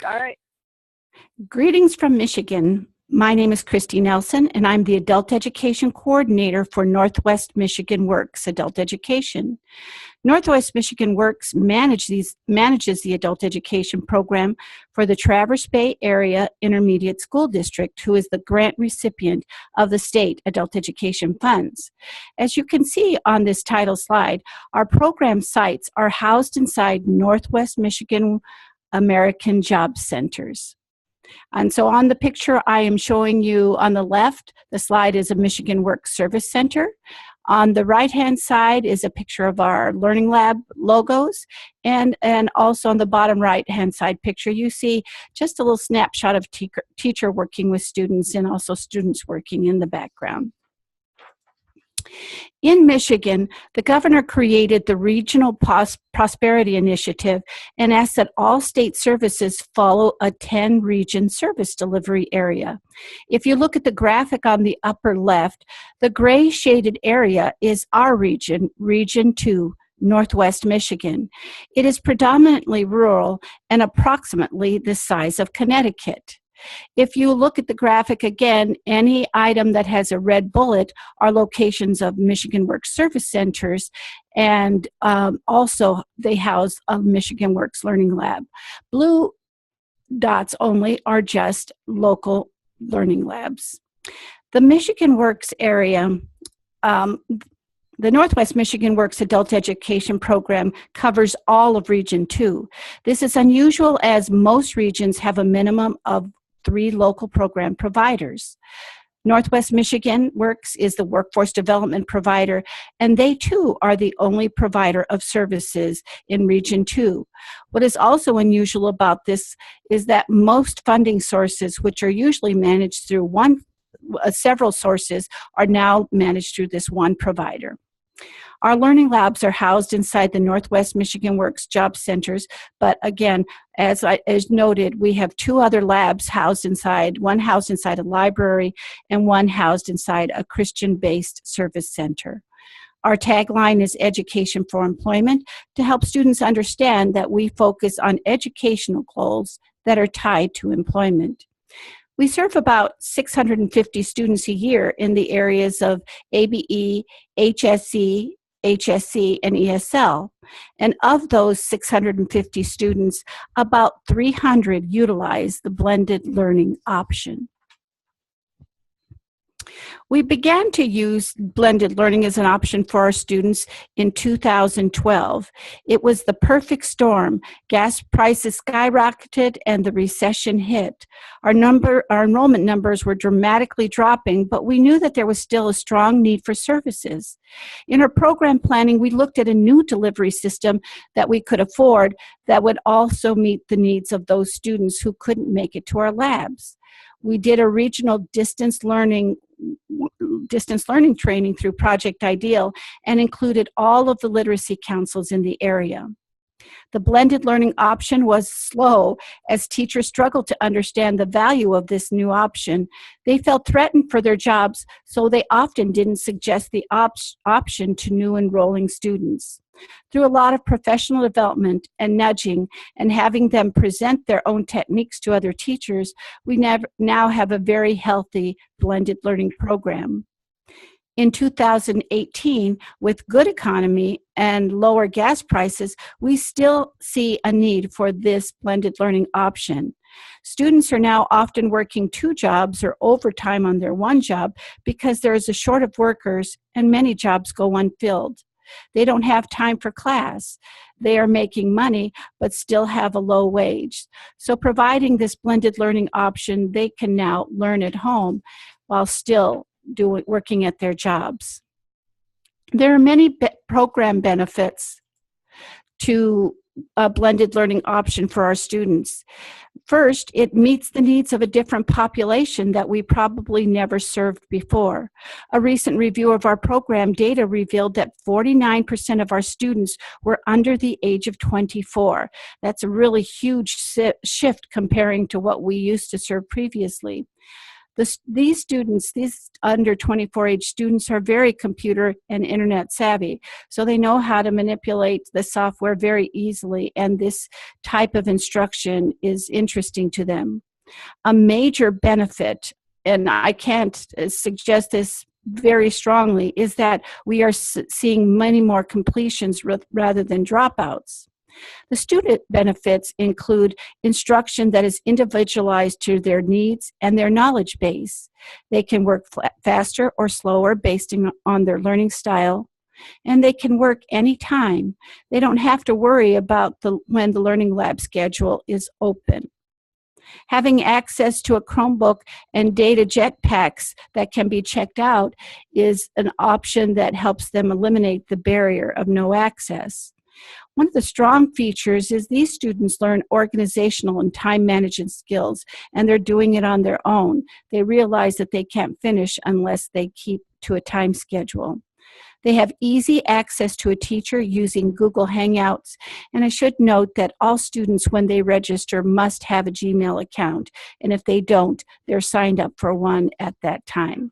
All right. Greetings from Michigan. My name is Christy Nelson, and I'm the Adult Education Coordinator for Northwest Michigan Works Adult Education. Northwest Michigan Works manages the adult education program for the Traverse Bay Area Intermediate School District, who is the grant recipient of the state adult education funds. As you can see on this title slide, our program sites are housed inside Northwest Michigan American Job Centers. And so on the picture I am showing you on the left, the slide is a Michigan Works Service Center. On the right-hand side is a picture of our Learning Lab logos. And also on the bottom right-hand side picture, you see just a little snapshot of teacher working with students and also students working in the background. In Michigan, the governor created the Regional Prosperity Initiative and asked that all state services follow a 10-region service delivery area. If you look at the graphic on the upper left, the gray shaded area is our region, Region 2, Northwest Michigan. It is predominantly rural and approximately the size of Connecticut. If you look at the graphic again, any item that has a red bullet are locations of Michigan Works Service Centers, and also they house a Michigan Works Learning Lab. Blue dots only are just local learning labs. The Michigan Works area, the Northwest Michigan Works Adult Education Program covers all of Region 2. This is unusual as most regions have a minimum of 3 local program providers. Northwest Michigan Works is the workforce development provider, and they too are the only provider of services in Region 2. What is also unusual about this is that most funding sources, which are usually managed through several sources, are now managed through this one provider. Our learning labs are housed inside the Northwest Michigan Works Job Centers, but again, as noted, we have 2 other labs housed inside, one housed inside a library and one housed inside a Christian-based service center. Our tagline is Education for Employment to help students understand that we focus on educational goals that are tied to employment. We serve about 650 students a year in the areas of ABE, HSE, HSC, and ESL. And of those 650 students, about 300 utilize the blended learning option. We began to use blended learning as an option for our students in 2012. It was the perfect storm. Gas prices skyrocketed and the recession hit. Our enrollment numbers were dramatically dropping, but we knew that there was still a strong need for services. In our program planning, we looked at a new delivery system that we could afford that would also meet the needs of those students who couldn't make it to our labs. We did a regional distance learning training through Project Ideal and included all of the literacy councils in the area. The blended learning option was slow as teachers struggled to understand the value of this new option. They felt threatened for their jobs, so they often didn't suggest the option to new enrolling students. Through a lot of professional development and nudging and having them present their own techniques to other teachers, we now have a very healthy blended learning program. In 2018, with good economy and lower gas prices, we still see a need for this blended learning option. Students are now often working 2 jobs or overtime on their one job because there is a shortage of workers and many jobs go unfilled. They don't have time for class. They are making money but still have a low wage. So providing this blended learning option, they can now learn at home while still working at their jobs. There are many program benefits to a blended learning option for our students. First, it meets the needs of a different population that we probably never served before. A recent review of our program data revealed that 49% of our students were under the age of 24. That's a really huge shift comparing to what we used to serve previously. These students, these under 24 age students, are very computer and internet savvy, so they know how to manipulate the software very easily, and this type of instruction is interesting to them. A major benefit, and I can't suggest this very strongly, is that we are seeing many more completions rather than dropouts. The student benefits include instruction that is individualized to their needs and their knowledge base. They can work faster or slower based on their learning style, and they can work anytime. They don't have to worry about when the Learning Lab schedule is open. Having access to a Chromebook and data jetpacks that can be checked out is an option that helps them eliminate the barrier of no access. One of the strong features is these students learn organizational and time management skills, and they're doing it on their own. They realize that they can't finish unless they keep to a time schedule. They have easy access to a teacher using Google Hangouts, and I should note that all students, when they register, must have a Gmail account, and if they don't, they're signed up for one at that time.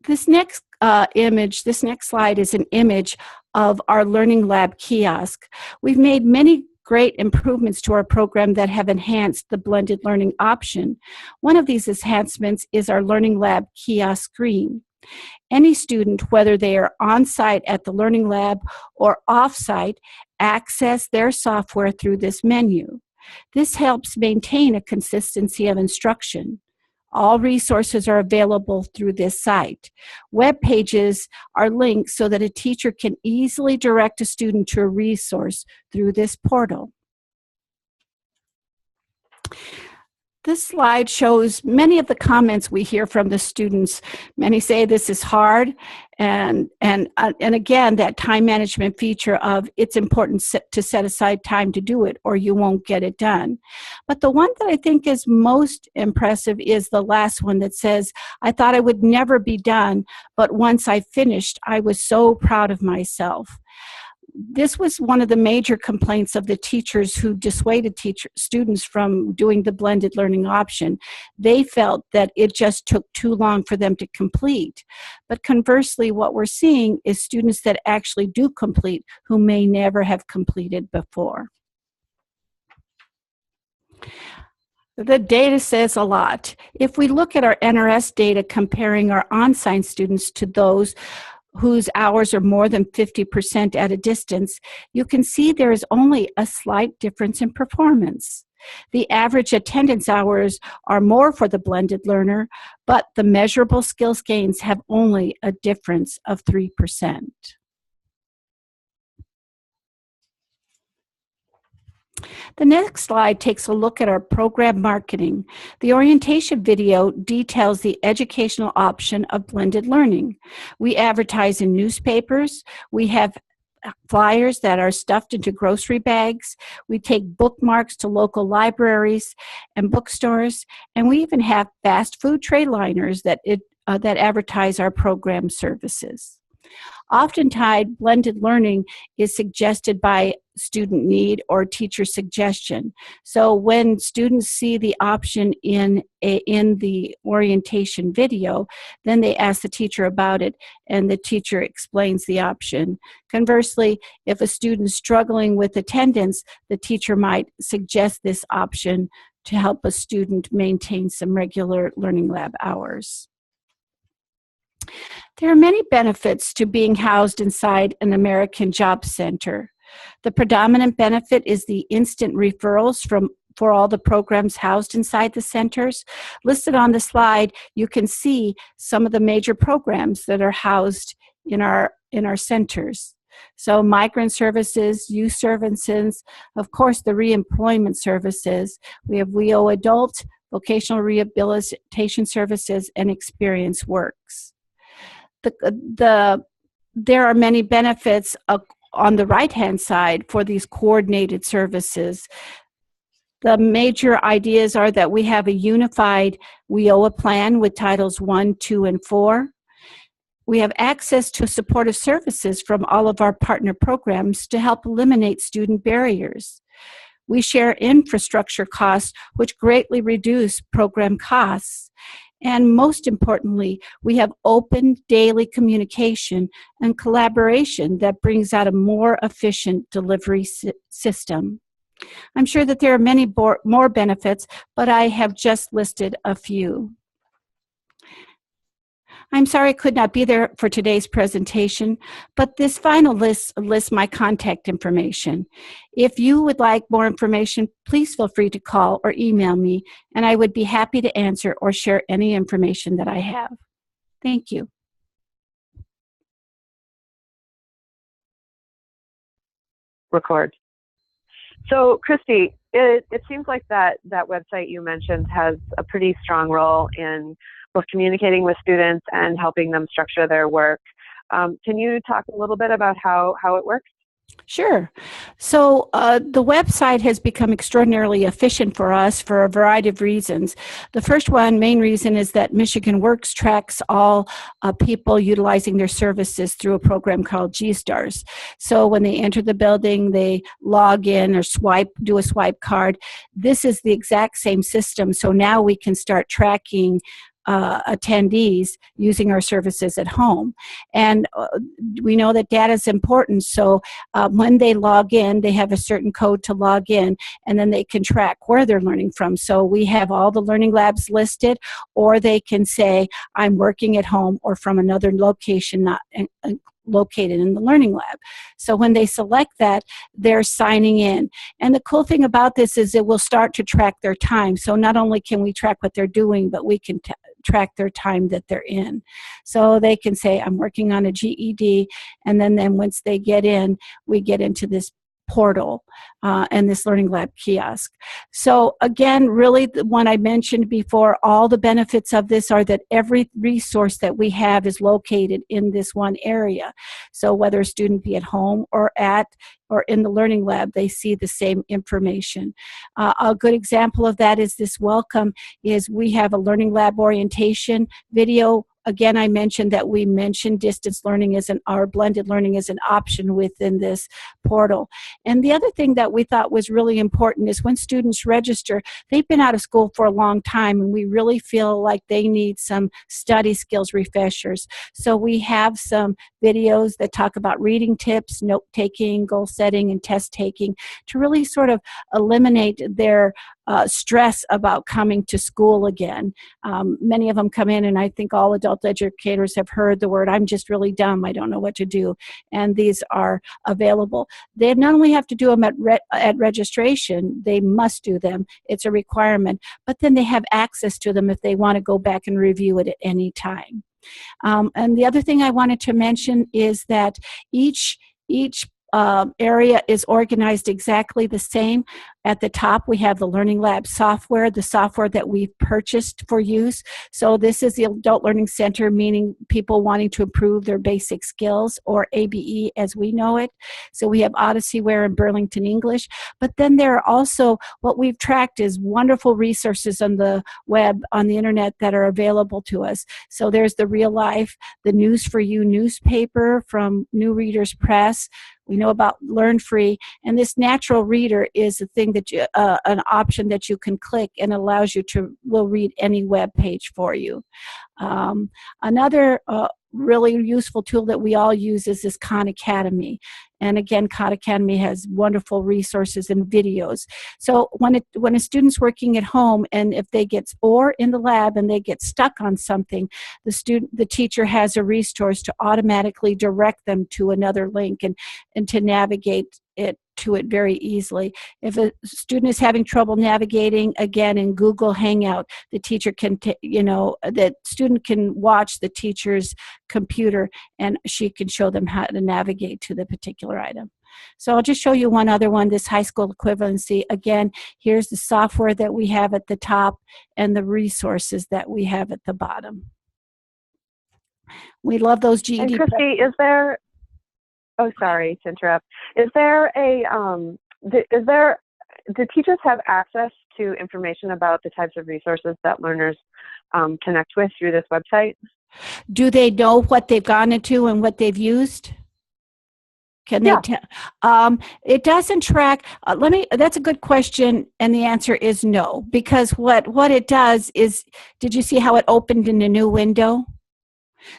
This next slide is an image of our Learning Lab kiosk. We've made many great improvements to our program that have enhanced the blended learning option. One of these enhancements is our Learning Lab kiosk screen. Any student, whether they are on-site at the Learning Lab or off-site, access their software through this menu. This helps maintain a consistency of instruction. All resources are available through this site. Web pages are linked so that a teacher can easily direct a student to a resource through this portal. This slide shows many of the comments we hear from the students. Many say this is hard, and again, that time management feature of it's important to set aside time to do it or you won't get it done. But the one that I think is most impressive is the last one that says, I thought I would never be done, but once I finished, I was so proud of myself. This was one of the major complaints of the teachers who dissuaded students from doing the blended learning option. They felt that it just took too long for them to complete. But conversely, what we're seeing is students that actually do complete who may never have completed before. The data says a lot. If we look at our NRS data comparing our on-site students to those whose hours are more than 50% at a distance, you can see there is only a slight difference in performance. The average attendance hours are more for the blended learner, but the measurable skills gains have only a difference of 3%. The next slide takes a look at our program marketing. The orientation video details the educational option of blended learning. We advertise in newspapers. We have flyers that are stuffed into grocery bags. We take bookmarks to local libraries and bookstores, and we even have fast food tray liners that advertise our program services. Oftentimes, blended learning is suggested by student need or teacher suggestion. So when students see the option in the orientation video, then they ask the teacher about it, and the teacher explains the option. Conversely, if a student is struggling with attendance, the teacher might suggest this option to help a student maintain some regular Learning Lab hours. There are many benefits to being housed inside an American Job Center. The predominant benefit is the instant referrals for all the programs housed inside the centers. Listed on the slide, you can see some of the major programs that are housed in our centers. So migrant services, youth services, of course the reemployment services. We have WEO Adult, vocational rehabilitation services, and Experience Works. There are many benefits on the right-hand side for these coordinated services. The major ideas are that we have a unified WEOA plan with Titles 1, 2, and 4. We have access to supportive services from all of our partner programs to help eliminate student barriers. We share infrastructure costs, which greatly reduce program costs. And most importantly, we have open daily communication and collaboration that brings out a more efficient delivery system. I'm sure that there are many more benefits, but I have just listed a few. I'm sorry I could not be there for today's presentation, but this final list lists my contact information. If you would like more information, please feel free to call or email me, and I would be happy to answer or share any information that I have. Thank you. Record. So, Christy, it seems like that website you mentioned has a pretty strong role in both communicating with students and helping them structure their work. Can you talk a little bit about how it works? Sure. So the website has become extraordinarily efficient for us for a variety of reasons. The first main reason is that Michigan Works tracks all people utilizing their services through a program called G-Stars. So when they enter the building, they log in or do a swipe card. This is the exact same system. So now we can start tracking attendees using our services at home. And we know that data is important, so when they log in, they have a certain code to log in, and then they can track where they're learning from. So we have all the learning labs listed, or they can say, I'm working at home or from another location not located in the learning lab. So when they select that, they're signing in. And the cool thing about this is it will start to track their time. So not only can we track what they're doing, but we can track their time that they're in. So they can say, I'm working on a GED, and then once they get in, we get into this portal and this Learning Lab kiosk. So again, really the one I mentioned before, all the benefits of this are that every resource that we have is located in this one area. So whether a student be at home or in the Learning Lab, they see the same information. A good example of that is this welcome is we have a Learning Lab orientation video. Again, I mentioned that we mentioned distance learning or blended learning as an option within this portal. And the other thing that we thought was really important is when students register, they've been out of school for a long time, and we really feel like they need some study skills refreshers. So we have some videos that talk about reading tips, note-taking, goal setting, and test-taking to really sort of eliminate their stress about coming to school again. Many of them come in, and I think all adult educators have heard the word, I'm just really dumb, I don't know what to do. And these are available. They not only have to do them at registration, they must do them. It's a requirement. But then they have access to them if they want to go back and review it at any time. And the other thing I wanted to mention is that each area is organized exactly the same. At the top, we have the Learning Lab software, the software that we've purchased for use. So this is the Adult Learning Center, meaning people wanting to improve their basic skills, or ABE as we know it. So we have Odysseyware and Burlington English. But then there are also, what we've tracked is wonderful resources on the web, on the internet, that are available to us. So there's the Real Life, the News for You newspaper from New Readers Press. We know about Learn Free, and this natural reader is a thing that an option that you can click and allows you will read any web page for you. Another really useful tool that we all use is this Khan Academy. And again, Khan Academy has wonderful resources and videos. So when a student's working at home, and if they or in the lab and they get stuck on something, the teacher has a resource to automatically direct them to another link and to navigate to it very easily. If a student is having trouble navigating, again, in Google Hangout, the teacher can, the student can watch the teacher's computer, and she can show them how to navigate to the particular item. So I'll just show you one other one, this high school equivalency. Again, here's the software that we have at the top and the resources that we have at the bottom. We love those GED. And Christy, oh, sorry to interrupt. Do teachers have access to information about the types of resources that learners connect with through this website? Do they know what they've gone into and what they've used? Can they Yeah. tell? It doesn't track. That's a good question, and the answer is no, because what it does is, did you see how it opened in a new window?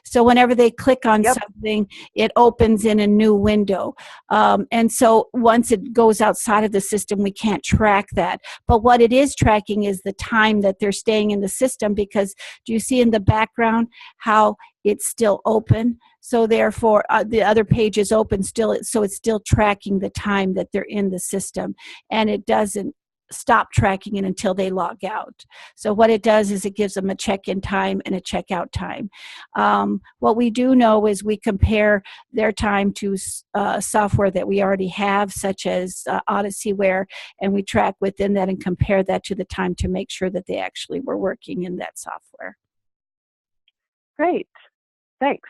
So whenever they click on Yep. something, it opens in a new window. And so once it goes outside of the system, we can't track that. But what it is tracking is the time that they're staying in the system, because do you see in the background how it's still open? So therefore, the other page is open still, so it's still tracking the time that they're in the system, and it doesn't stop tracking it until they log out. So what it does is it gives them a check-in time and a check-out time. What we do know is we compare their time to software that we already have, such as Odysseyware, and we track within that and compare that to the time to make sure that they actually were working in that software. Great. Thanks.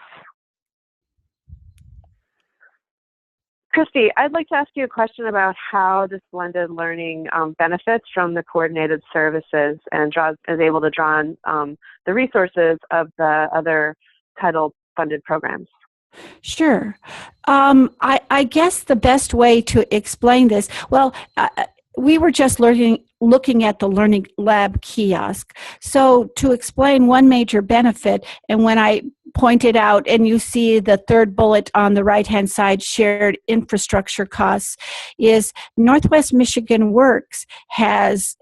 Christy, I'd like to ask you a question about how this blended learning benefits from the coordinated services and is able to draw on the resources of the other title-funded programs. Sure. I guess the best way to explain this, well, we were just looking at the Learning Lab kiosk. So to explain one major benefit, and when I pointed out, and you see the third bullet on the right-hand side, shared infrastructure costs, is Northwest Michigan Works has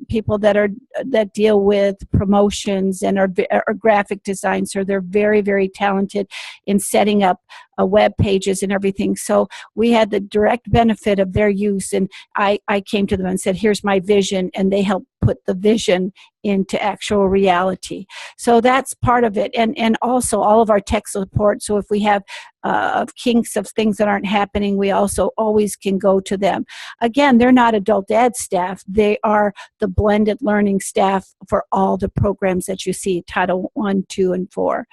people that deal with promotions and are graphic design, so they're very, very talented in setting up web pages and everything. So we had the direct benefit of their use, and I came to them and said, here's my vision, and they helped put the vision into actual reality. So that's part of it. And also all of our tech support. So if we have kinks of things that aren't happening, we also always can go to them. Again, they're not adult ed staff. They are the blended learning staff for all the programs that you see, Title 1, 2, and 4.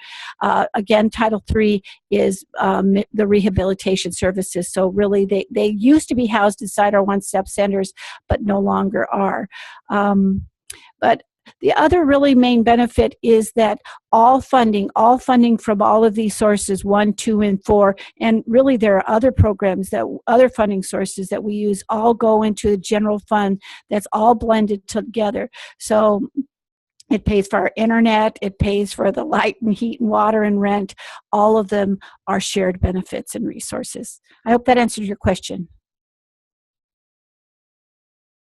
Again, Title 3 is the rehabilitation services. So really, they used to be housed inside our one-step centers, but no longer are. But the other really main benefit is that all funding from all of these sources, 1, 2, and 4, and really there are other programs, other funding sources that we use, all go into the general fund that's all blended together. So it pays for our internet, it pays for the light and heat and water and rent. All of them are shared benefits and resources. I hope that answered your question.